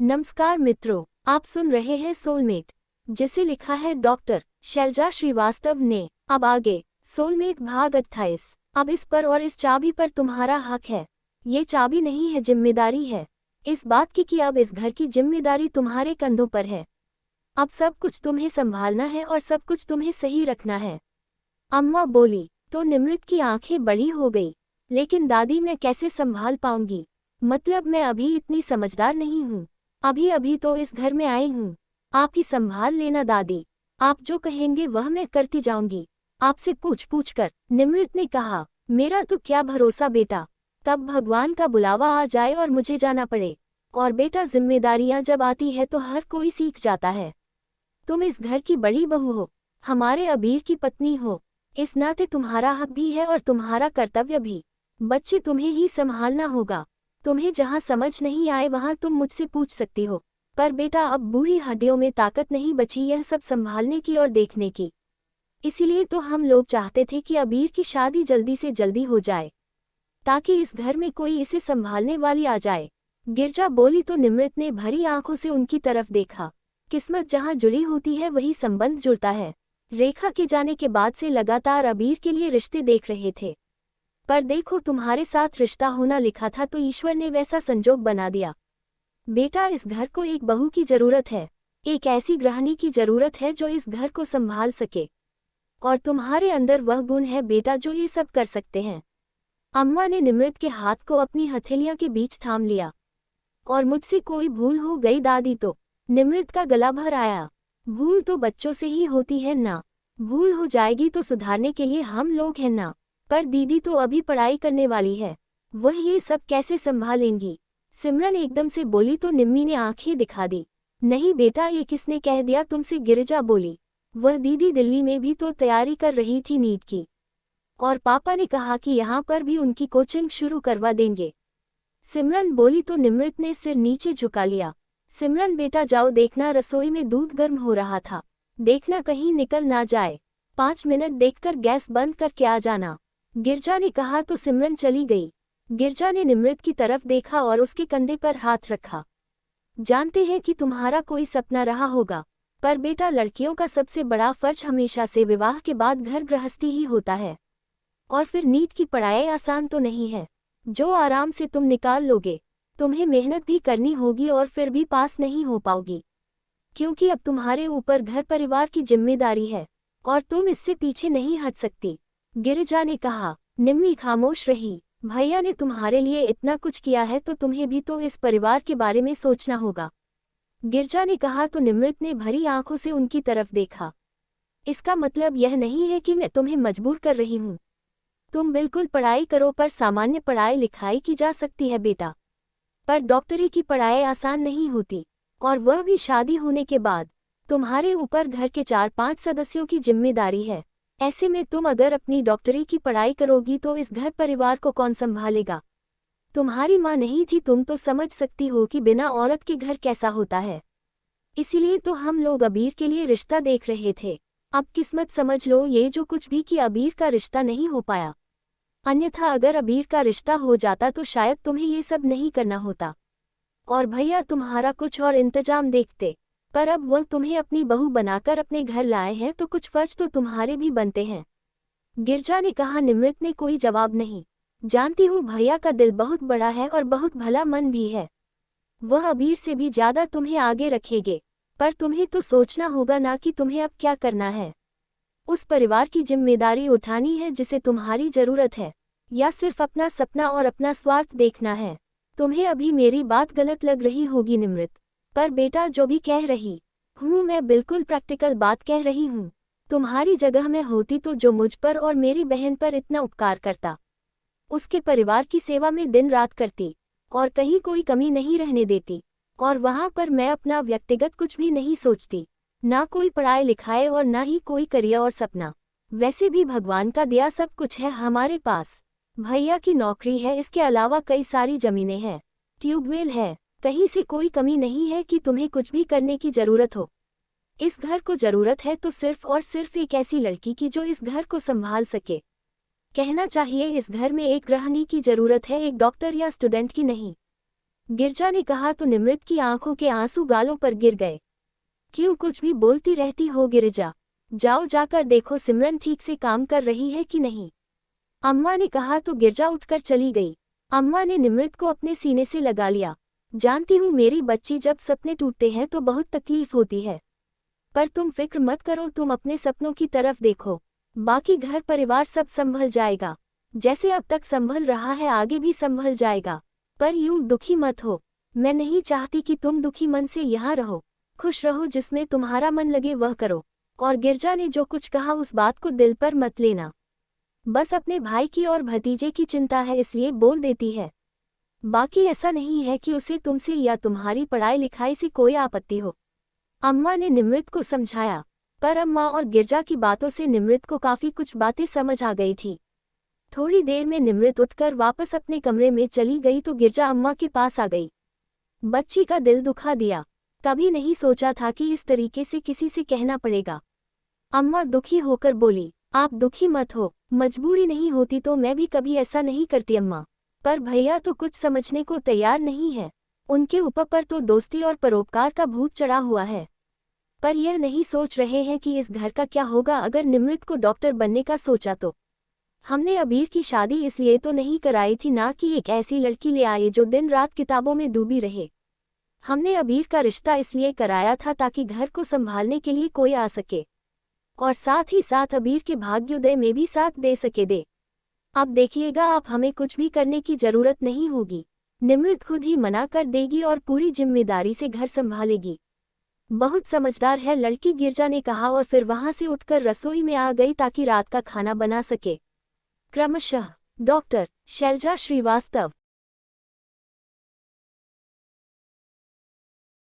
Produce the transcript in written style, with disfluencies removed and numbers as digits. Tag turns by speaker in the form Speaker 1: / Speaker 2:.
Speaker 1: नमस्कार मित्रों, आप सुन रहे हैं सोलमेट, जिसे लिखा है डॉक्टर शैलजा श्रीवास्तव ने। अब आगे सोलमेट भाग 28। अब इस पर और इस चाबी पर तुम्हारा हक है। ये चाबी नहीं है, जिम्मेदारी है इस बात की कि अब इस घर की जिम्मेदारी तुम्हारे कंधों पर है। अब सब कुछ तुम्हें संभालना है और सब कुछ तुम्हें सही रखना है। अम्मा बोली तो निमृत की आंखें बड़ी हो गई। लेकिन दादी, मैं कैसे संभाल पाऊंगी? मतलब मैं अभी इतनी समझदार नहीं हूँ। अभी अभी तो इस घर में आई हूँ। आप ही संभाल लेना दादी। आप जो कहेंगे वह मैं करती जाऊंगी, आपसे पूछ पूछ कर। निमृत ने कहा, मेरा तो क्या भरोसा बेटा, तब भगवान का बुलावा आ जाए और मुझे जाना पड़े। और बेटा, जिम्मेदारियां जब आती है तो हर कोई सीख जाता है। तुम इस घर की बड़ी बहू हो, हमारे अबीर की पत्नी हो। इस नाते तुम्हारा हक भी है और तुम्हारा कर्तव्य भी। बच्चे तुम्हें ही संभालना होगा। तुम्हें जहाँ समझ नहीं आए वहाँ तुम मुझसे पूछ सकती हो। पर बेटा, अब बूढ़ी हड्डियों में ताकत नहीं बची यह सब संभालने की और देखने की। इसीलिए तो हम लोग चाहते थे कि अबीर की शादी जल्दी से जल्दी हो जाए, ताकि इस घर में कोई इसे संभालने वाली आ जाए। गिरजा बोली तो निमृत ने भरी आंखों से उनकी तरफ देखा। किस्मत जहाँ जुड़ी होती है वही संबंध जुड़ता है। रेखा के जाने के बाद से लगातार अबीर के लिए रिश्ते देख रहे थे, पर देखो, तुम्हारे साथ रिश्ता होना लिखा था तो ईश्वर ने वैसा संजोग बना दिया। बेटा, इस घर को एक बहू की जरूरत है, एक ऐसी गृहिणी की जरूरत है जो इस घर को संभाल सके। और तुम्हारे अंदर वह गुण है बेटा जो ये सब कर सकते हैं। अम्मा ने निमृत के हाथ को अपनी हथेलियां के बीच थाम लिया। और मुझसे कोई भूल हो गई दादी तो? निमृत का गला भर आया। भूल तो बच्चों से ही होती है ना, भूल हो जाएगी तो सुधारने के लिए हम लोग हैं ना। पर दीदी तो अभी पढ़ाई करने वाली है, वह ये सब कैसे संभालेंगी? सिमरन एकदम से बोली तो निम्मी ने आंखें दिखा दी। नहीं बेटा, ये किसने कह दिया तुमसे? गिरिजा बोली। वह दीदी दिल्ली में भी तो तैयारी कर रही थी नीट की, और पापा ने कहा कि यहाँ पर भी उनकी कोचिंग शुरू करवा देंगे। सिमरन बोली तो निमृत ने सिर नीचे झुका लिया। सिमरन बेटा जाओ देखना, रसोई में दूध गर्म हो रहा था, देखना कहीं निकल ना जाए। 5 मिनट देखकर गैस बंद करके आ जाना, गिरजा ने कहा तो सिमरन चली गई। गिरजा ने निमृत की तरफ देखा और उसके कंधे पर हाथ रखा। जानते हैं कि तुम्हारा कोई सपना रहा होगा, पर बेटा, लड़कियों का सबसे बड़ा फर्ज हमेशा से विवाह के बाद घर गृहस्थी ही होता है। और फिर नीट की पढ़ाई आसान तो नहीं है जो आराम से तुम निकाल लोगे। तुम्हें मेहनत भी करनी होगी और फिर भी पास नहीं हो पाओगी, क्योंकि अब तुम्हारे ऊपर घर परिवार की जिम्मेदारी है और तुम इससे पीछे नहीं हट सकती। गिरिजा ने कहा। निम्मी खामोश रही। भैया ने तुम्हारे लिए इतना कुछ किया है तो तुम्हें भी तो इस परिवार के बारे में सोचना होगा, गिरजा ने कहा तो निमृत ने भरी आंखों से उनकी तरफ देखा। इसका मतलब यह नहीं है कि मैं तुम्हें मजबूर कर रही हूँ। तुम बिल्कुल पढ़ाई करो, पर सामान्य पढ़ाई लिखाई की जा सकती है बेटा। पर डॉक्टरी की पढ़ाई आसान नहीं होती, और वह भी शादी होने के बाद। तुम्हारे ऊपर घर के 4-5 सदस्यों की जिम्मेदारी है। ऐसे में तुम अगर अपनी डॉक्टरी की पढ़ाई करोगी तो इस घर परिवार को कौन संभालेगा? तुम्हारी माँ नहीं थी, तुम तो समझ सकती हो कि बिना औरत के घर कैसा होता है। इसीलिए तो हम लोग अबीर के लिए रिश्ता देख रहे थे। अब किस्मत समझ लो ये जो कुछ भी कि अबीर का रिश्ता नहीं हो पाया। अन्यथा अगर अबीर का रिश्ता हो जाता तो शायद तुम्हें ये सब नहीं करना होता, और भैया तुम्हारा कुछ और इंतजाम देखते। पर अब वह तुम्हें अपनी बहू बनाकर अपने घर लाए हैं तो कुछ फर्ज तो तुम्हारे भी बनते हैं, गिरजा ने कहा। निमृत ने कोई जवाब नहीं। जानती हूँ भैया का दिल बहुत बड़ा है और बहुत भला मन भी है, वह अबीर से भी ज्यादा तुम्हें आगे रखेंगे। पर तुम्हें तो सोचना होगा ना कि तुम्हें अब क्या करना है। उस परिवार की जिम्मेदारी उठानी है जिसे तुम्हारी जरूरत है, या सिर्फ अपना सपना और अपना स्वार्थ देखना है? तुम्हें अभी मेरी बात गलत लग रही होगी निमृत, पर बेटा जो भी कह रही हूँ मैं बिल्कुल प्रैक्टिकल बात कह रही हूँ। तुम्हारी जगह मैं होती तो जो मुझ पर और मेरी बहन पर इतना उपकार करता, उसके परिवार की सेवा में दिन रात करती और कहीं कोई कमी नहीं रहने देती। और वहाँ पर मैं अपना व्यक्तिगत कुछ भी नहीं सोचती, ना कोई पढ़ाई लिखाई और ना ही कोई करियर और सपना। वैसे भी भगवान का दिया सब कुछ है हमारे पास। भैया की नौकरी है, इसके अलावा कई सारी जमीनें हैं, ट्यूबवेल है, कहीं से कोई कमी नहीं है कि तुम्हें कुछ भी करने की जरूरत हो। इस घर को जरूरत है तो सिर्फ और सिर्फ एक ऐसी लड़की की जो इस घर को संभाल सके। कहना चाहिए इस घर में एक गृहिणी की जरूरत है, एक डॉक्टर या स्टूडेंट की नहीं। गिरजा ने कहा तो निमृत की आंखों के आंसू गालों पर गिर गए। क्यों कुछ भी बोलती रहती हो गिरिजा? जाओ जाकर देखो सिमरन ठीक से काम कर रही है कि नहीं। अम्मा ने कहा तो गिरजा उठकर चली गई। अम्मा ने निमृत को अपने सीने से लगा लिया। जानती हूँ मेरी बच्ची, जब सपने टूटते हैं तो बहुत तकलीफ होती है, पर तुम फिक्र मत करो, तुम अपने सपनों की तरफ देखो, बाकी घर परिवार सब संभल जाएगा। जैसे अब तक संभल रहा है आगे भी संभल जाएगा। पर यूं दुखी मत हो, मैं नहीं चाहती कि तुम दुखी मन से यहाँ रहो। खुश रहो, जिसमें तुम्हारा मन लगे वह करो। और गिरजा ने जो कुछ कहा उस बात को दिल पर मत लेना, बस अपने भाई की और भतीजे की चिंता है इसलिए बोल देती है। बाकी ऐसा नहीं है कि उसे तुमसे या तुम्हारी पढ़ाई लिखाई से कोई आपत्ति हो। अम्मा ने निमृत को समझाया। पर अम्मा और गिरजा की बातों से निमृत को काफी कुछ बातें समझ आ गई थी। थोड़ी देर में निमृत उठकर वापस अपने कमरे में चली गई तो गिरजा अम्मा के पास आ गई। बच्ची का दिल दुखा दिया, कभी नहीं सोचा था कि इस तरीके से किसी से कहना पड़ेगा। अम्मा दुखी होकर बोली, आप दुखी मत हो, मजबूरी नहीं होती तो मैं भी कभी ऐसा नहीं करती अम्मा। पर भैया तो कुछ समझने को तैयार नहीं है, उनके ऊपर पर तो दोस्ती और परोपकार का भूत चढ़ा हुआ है। पर यह नहीं सोच रहे हैं कि इस घर का क्या होगा अगर निमृत को डॉक्टर बनने का सोचा तो। हमने अबीर की शादी इसलिए तो नहीं कराई थी ना कि एक ऐसी लड़की ले आए जो दिन रात किताबों में डूबी रहे। हमने अबीर का रिश्ता इसलिए कराया था ताकि घर को संभालने के लिए कोई आ सके, और साथ ही साथ अबीर के भाग्योदय में भी साथ दे सके दे। अब देखिएगा, आप हमें कुछ भी करने की जरूरत नहीं होगी, निमृत खुद ही मना कर देगी और पूरी जिम्मेदारी से घर संभालेगी। बहुत समझदार है लड़की, गिरजा ने कहा और फिर वहां से उठकर रसोई में आ गई ताकि रात का खाना बना सके। क्रमशः डॉक्टर शैलजा श्रीवास्तव।